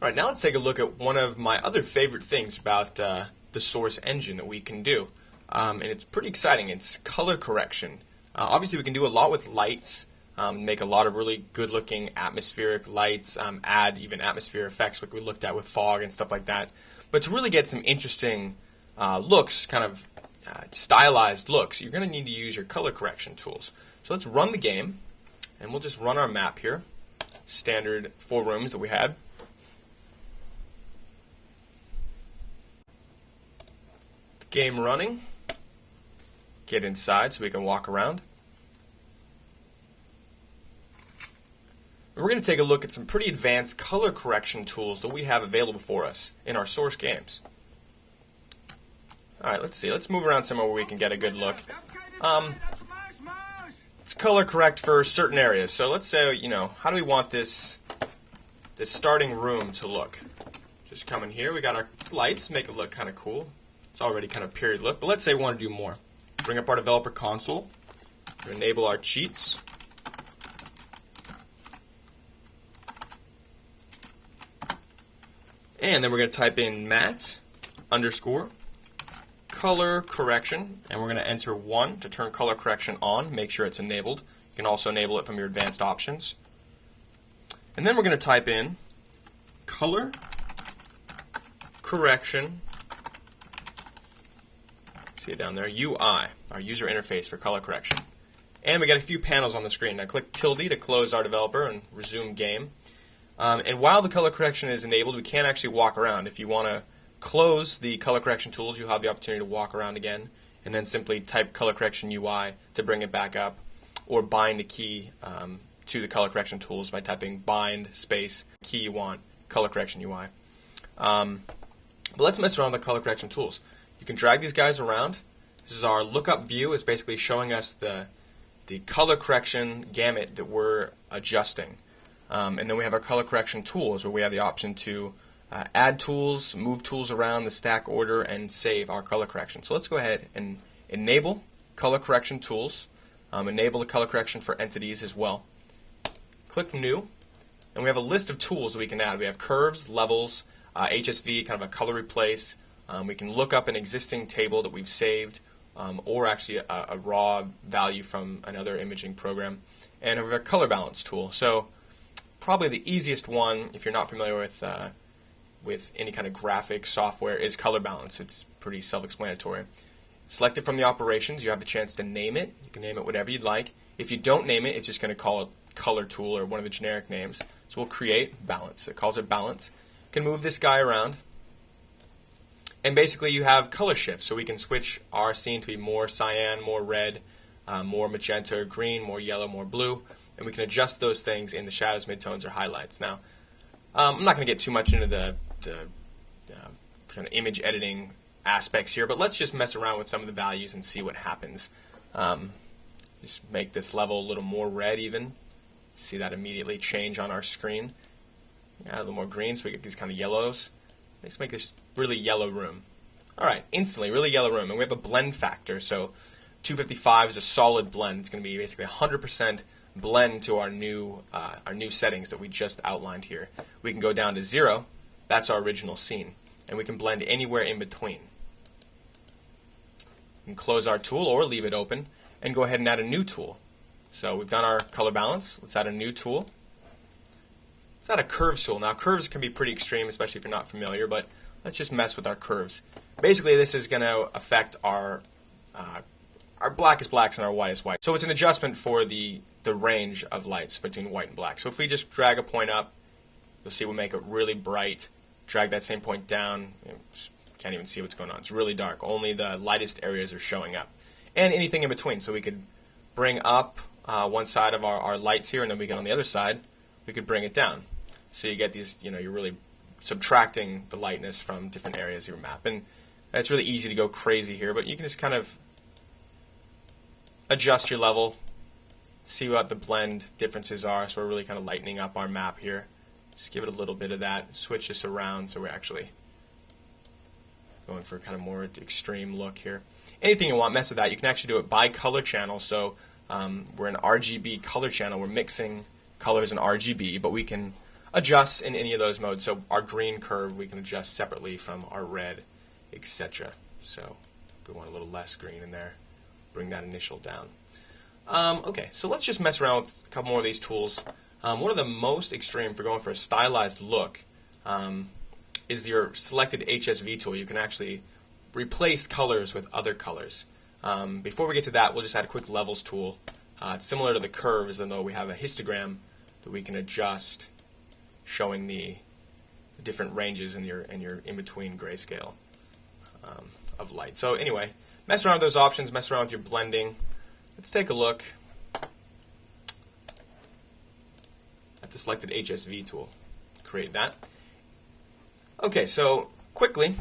Alright, now let's take a look at one of my other favorite things about the Source engine that we can do. And it's pretty exciting. It's color correction. Obviously we can do a lot with lights, make a lot of really good looking atmospheric lights, add even atmosphere effects like we looked at with fog and stuff like that. But to really get some interesting looks, kind of stylized looks, you're going to need to use your color correction tools. So let's run the game, and we'll just run our map here. Standard 4 rooms that we had. Game running. Get inside so we can walk around. We're going to take a look at some pretty advanced color correction tools that we have available for us in our Source games. Alright, let's see. Let's move around somewhere where we can get a good look. Let's color correct for certain areas. So let's say, how do we want this starting room to look? Just come in here. We got our lights, make it look kind of cool. It's already kind of period look, but let's say we want to do more. Bring up our developer console, enable our cheats. And then we're going to type in mat _ color correction, and we're going to enter 1 to turn color correction on, make sure it's enabled. You can also enable it from your advanced options. And then we're going to type in color correction, see it down there, UI, our user interface for color correction. And we got a few panels on the screen. Now click tilde to close our developer and resume game. And while the color correction is enabled, we can't actually walk around. If you want to close the color correction tools, you'll have the opportunity to walk around again, and then simply type color correction UI to bring it back up, or bind a key to the color correction tools by typing bind space key you want, color correction UI. But let's mess around with the color correction tools. You can drag these guys around. This is our lookup view. It's basically showing us the color correction gamut that we're adjusting. And then we have our color correction tools, where we have the option to add tools, move tools around the stack order, and save our color correction. So let's go ahead and enable color correction tools, enable the color correction for entities as well. Click New, and we have a list of tools that we can add. We have curves, levels, HSV, kind of a color replace. We can look up an existing table that we've saved, or actually a raw value from another imaging program. And we have a color balance tool. So probably the easiest one, if you're not familiar with any kind of graphic software, is color balance. It's pretty self-explanatory. Select it from the operations. You have the chance to name it. You can name it whatever you'd like. If you don't name it, it's just going to call it color tool or one of the generic names. So we'll create balance. It calls it balance. You can move this guy around. And basically you have color shifts, so we can switch our scene to be more cyan, more red, more magenta or green, more yellow, more blue, and we can adjust those things in the shadows, midtones, or highlights. Now, I'm not going to get too much into the kind of image editing aspects here, but let's just mess around with some of the values and see what happens. Just make this level a little more red even. See that immediately change on our screen. A little more green, so we get these kind of yellows. Let's make this really yellow room. Alright, instantly, really yellow room. And we have a blend factor, so 255 is a solid blend. It's going to be basically 100% blend to our new settings that we just outlined here. We can go down to 0. That's our original scene. And we can blend anywhere in between. We can close our tool or leave it open and go ahead and add a new tool. So we've done our color balance. Let's add a new tool. Let's add a curves tool. Now curves can be pretty extreme, especially if you're not familiar, but let's just mess with our curves. Basically this is going to affect our blackest blacks and our whitest whites. So it's an adjustment for the range of lights between white and black. So if we just drag a point up, you'll see we'll make it really bright. Drag that same point down, can't even see what's going on. It's really dark. Only the lightest areas are showing up. And anything in between. So we could bring up one side of our lights here, and then we can, on the other side, we could bring it down. So you get these, you're really subtracting the lightness from different areas of your map. And it's really easy to go crazy here, but you can just kind of adjust your level, see what the blend differences are. So we're really kind of lightening up our map here. Just give it a little bit of that, switch this around so we're actually going for kind of more extreme look here. Anything you want, mess with that. You can actually do it by color channel. So we're an RGB color channel. We're mixing colors in RGB, but we can adjust in any of those modes. So our green curve we can adjust separately from our red, etc. So if we want a little less green in there, bring that initial down. Okay, so let's just mess around with a couple more of these tools. One of the most extreme for going for a stylized look is your selected HSV tool. You can actually replace colors with other colors. Before we get to that, we'll just add a quick levels tool. It's similar to the curves, even though we have a histogram that we can adjust, showing the different ranges in your in-between grayscale of light. So anyway, mess around with those options, mess around with your blending. Let's take a look at the selected HSV tool. Create that. Okay, so quickly,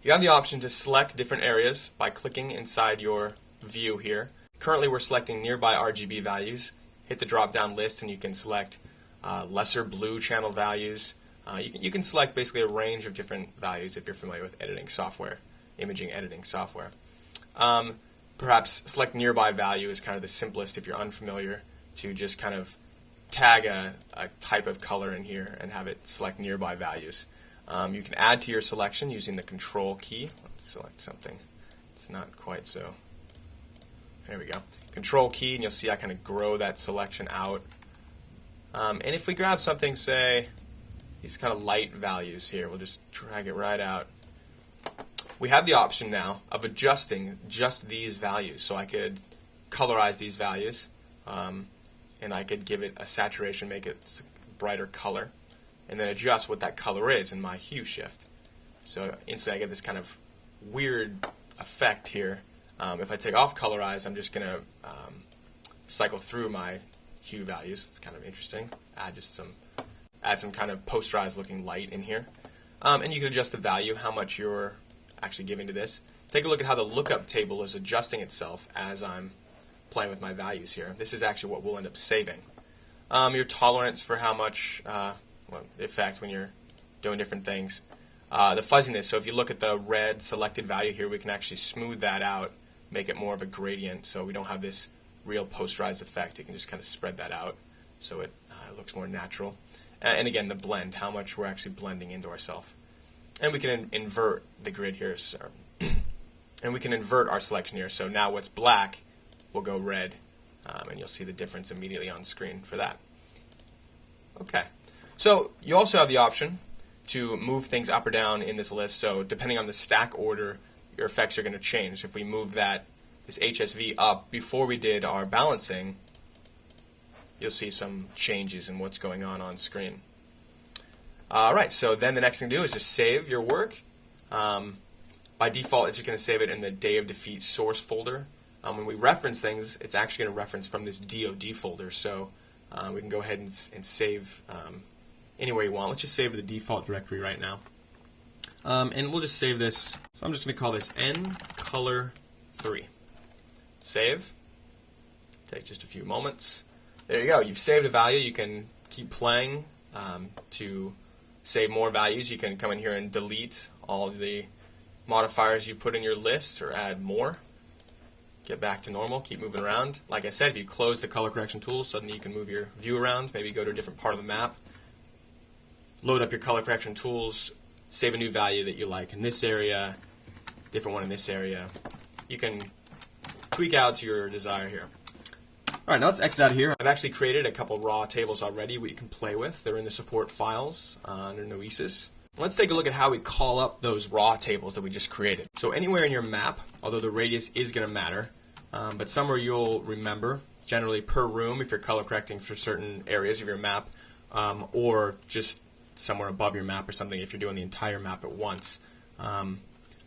you have the option to select different areas by clicking inside your view here. Currently we're selecting nearby RGB values. Hit the drop-down list and you can select lesser blue channel values. You can select basically a range of different values if you're familiar with editing software, imaging editing software. Perhaps select nearby value is kind of the simplest if you're unfamiliar, to just kind of tag a type of color in here and have it select nearby values. You can add to your selection using the control key. Let's select something. It's not quite so. There we go. Control key, and you'll see I kind of grow that selection out. And if we grab something, say, these kind of light values here, we'll just drag it right out. We have the option now of adjusting just these values. So I could colorize these values, and I could give it a saturation, make it brighter color, and then adjust what that color is in my hue shift. So instantly I get this kind of weird effect here. If I take off colorize, I'm just going to cycle through my hue values. It's kind of interesting. Add some kind of posterized looking light in here. And you can adjust the value, how much you're actually giving to this. Take a look at how the lookup table is adjusting itself as I'm playing with my values here. This is actually what we'll end up saving. Your tolerance for how much the effect when you're doing different things. The fuzziness, so if you look at the red selected value here, we can actually smooth that out, make it more of a gradient so we don't have this real posterized effect. You can just kind of spread that out so it looks more natural. And again, the blend, how much we're actually blending into ourselves. And we can invert the grid here, and we can invert our selection here. So now what's black will go red, and you'll see the difference immediately on screen for that. Okay, so you also have the option to move things up or down in this list. So depending on the stack order, your effects are going to change. If we move this HSV up before we did our balancing, you'll see some changes in what's going on screen. All right, so then the next thing to do is just save your work. By default, it's just going to save it in the Day of Defeat source folder. When we reference things, it's actually going to reference from this DOD folder. So we can go ahead and save anywhere you want. Let's just save the default directory right now. And we'll just save this. So I'm just going to call this ncolor3. Save. Take just a few moments. There you go. You've saved a value. You can keep playing to save more values. You can come in here and delete all the modifiers you put in your list or add more. Get back to normal. Keep moving around. Like I said, if you close the color correction tool, suddenly you can move your view around. Maybe go to a different part of the map. Load up your color correction tools. Save a new value that you like in this area. Different one in this area. You can tweak out to your desire here. All right, now let's exit out of here. I've actually created a couple raw tables already we can play with. They're in the support files under Noesis. Let's take a look at how we call up those raw tables that we just created. So anywhere in your map, although the radius is going to matter, but somewhere you'll remember, generally per room if you're color correcting for certain areas of your map, or just somewhere above your map or something if you're doing the entire map at once.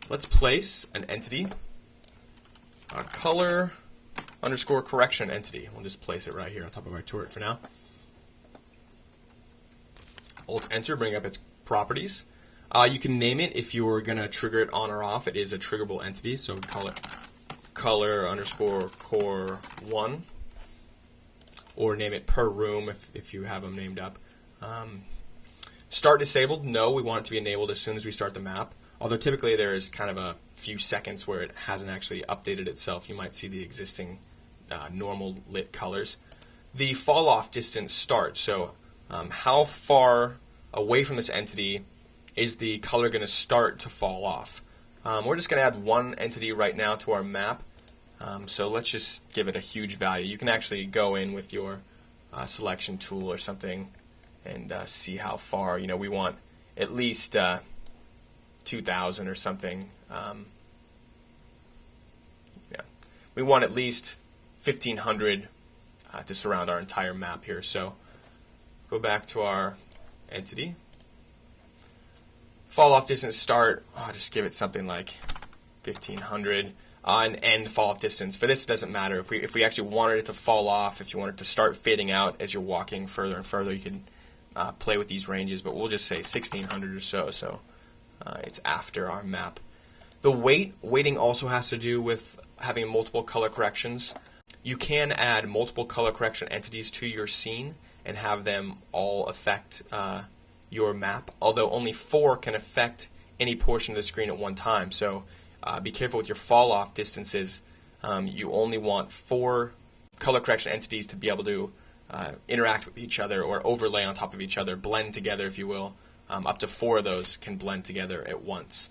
Let's place an entity, a color underscore correction entity. We'll just place it right here on top of our turret for now. Alt enter, bring up its properties. You can name it if you're going to trigger it on or off. It is a triggerable entity, so we call it color underscore core 1, or name it per room if you have them named up. Start disabled, no, we want it to be enabled as soon as we start the map. Although typically there is kind of a few seconds where it hasn't actually updated itself. You might see the existing normal lit colors. The fall off distance start, so how far away from this entity is the color going to start to fall off. We're just going to add one entity right now to our map. So let's just give it a huge value. You can actually go in with your selection tool or something and see how far. We want at least 2,000 or something. We want at least 1,500 to surround our entire map here. So go back to our entity. Fall off distance start, just give it something like 1,500. And end fall off distance. For this, it doesn't matter. If we actually wanted it to fall off, if you wanted to start fading out as you're walking further and further, you can play with these ranges, but we'll just say 1,600 or so. So it's after our map. The weighting also has to do with having multiple color corrections. You can add multiple color correction entities to your scene and have them all affect your map, although only 4 can affect any portion of the screen at one time. So be careful with your fall off distances. You only want 4 color correction entities to be able to interact with each other or overlay on top of each other, blend together, if you will. Up to 4 of those can blend together at once.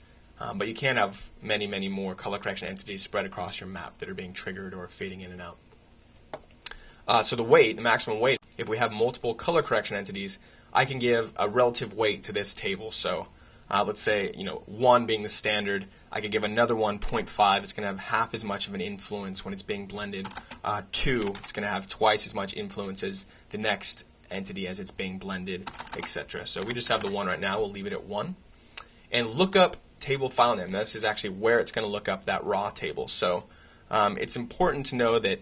But you can have many, many more color correction entities spread across your map that are being triggered or fading in and out. So the maximum weight, if we have multiple color correction entities, I can give a relative weight to this table. So let's say 1 being the standard, I could give another one 0.5. It's going to have half as much of an influence when it's being blended. 2, it's going to have twice as much influence as the next entity as it's being blended, etc. So we just have the 1 right now. We'll leave it at 1. And look up table file name. This is actually where it's going to look up that raw table. So it's important to know that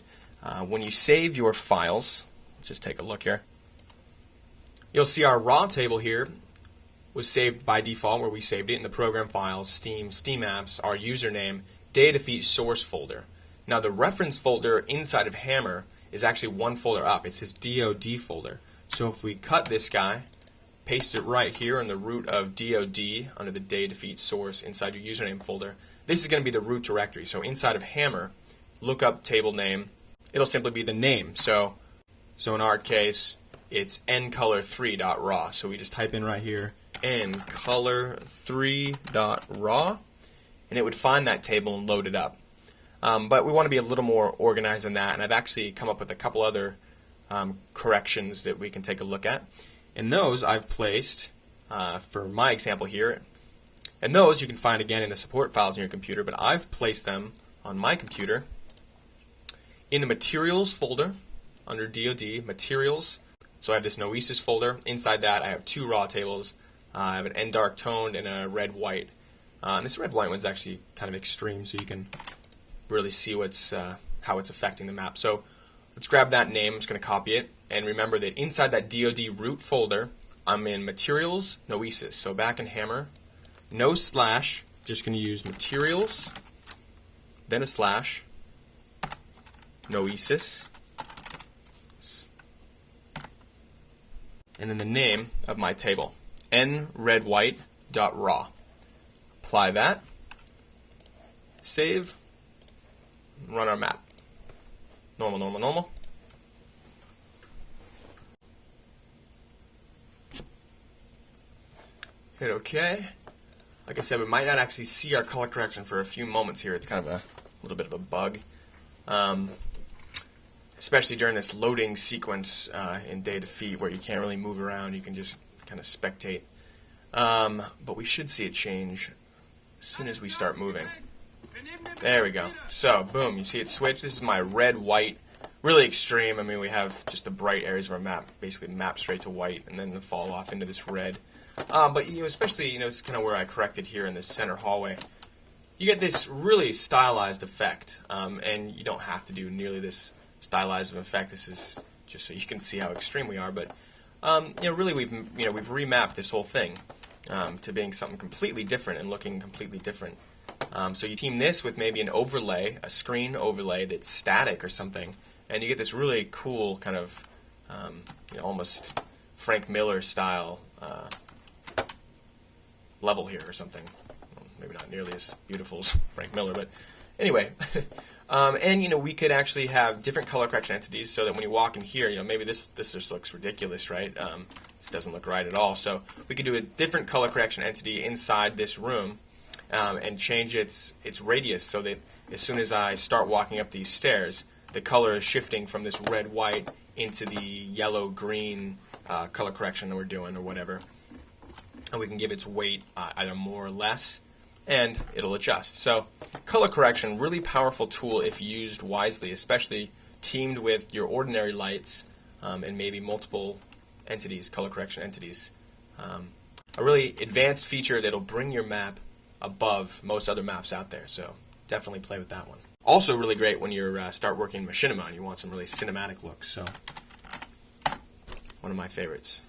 when you save your files, let's just take a look here. You'll see our raw table here was saved by default where we saved it in the program files, Steam apps, our username, data defeat source folder. Now the reference folder inside of Hammer is actually one folder up. It's his DOD folder. So if we cut this guy, paste it right here in the root of DOD under the data defeat source inside your username folder, this is going to be the root directory. So inside of Hammer, look up table name. It'll simply be the name. So in our case, it's ncolor3.raw. So we just type in right here ncolor3.raw, and it would find that table and load it up. But we want to be a little more organized than that, and I've actually come up with a couple other corrections that we can take a look at. And those I've placed, for my example here, and those you can find again in the support files on your computer, but I've placed them on my computer in the materials folder under DOD, materials. So I have this Noesis folder. Inside that I have 2 raw tables. I have an N dark toned and a red white. And this red white one's actually kind of extreme, so you can really see how it's affecting the map. So let's grab that name. I'm just going to copy it. And remember that inside that DOD root folder, I'm in materials, Noesis. So back in Hammer, no slash, just going to use materials, then a slash, Noesis, and then the name of my table, nredwhite.raw. Apply that, save, run our map. Normal, normal, normal. Hit OK. Like I said, we might not actually see our color correction for a few moments here. It's kind of a little bit of a bug. Especially during this loading sequence in data defeat where you can't really move around, you can just kind of spectate. But we should see it change as soon as we start moving. There we go. So, boom, you see it switch. This is my red-white, really extreme. I mean, we have just the bright areas of our map basically map straight to white and then the fall off into this red. But, especially, this is kind of where I corrected here in this center hallway. You get this really stylized effect, and you don't have to do nearly this stylized effect. This is just so you can see how extreme we are. But really, we've remapped this whole thing to being something completely different and looking completely different. So you team this with maybe an overlay, a screen overlay that's static or something, and you get this really cool kind of almost Frank Miller style level here or something. Well, maybe not nearly as beautiful as Frank Miller, but anyway. And we could actually have different color correction entities so that when you walk in here, maybe this just looks ridiculous, right? This doesn't look right at all. So we could do a different color correction entity inside this room and change its radius so that as soon as I start walking up these stairs, the color is shifting from this red-white into the yellow-green color correction that we're doing or whatever. And we can give its weight either more or less, and it'll adjust. So color correction, really powerful tool if used wisely, especially teamed with your ordinary lights and maybe multiple entities, color correction entities. A really advanced feature that'll bring your map above most other maps out there. So definitely play with that one. Also really great when you start working machinima and you want some really cinematic looks. So one of my favorites.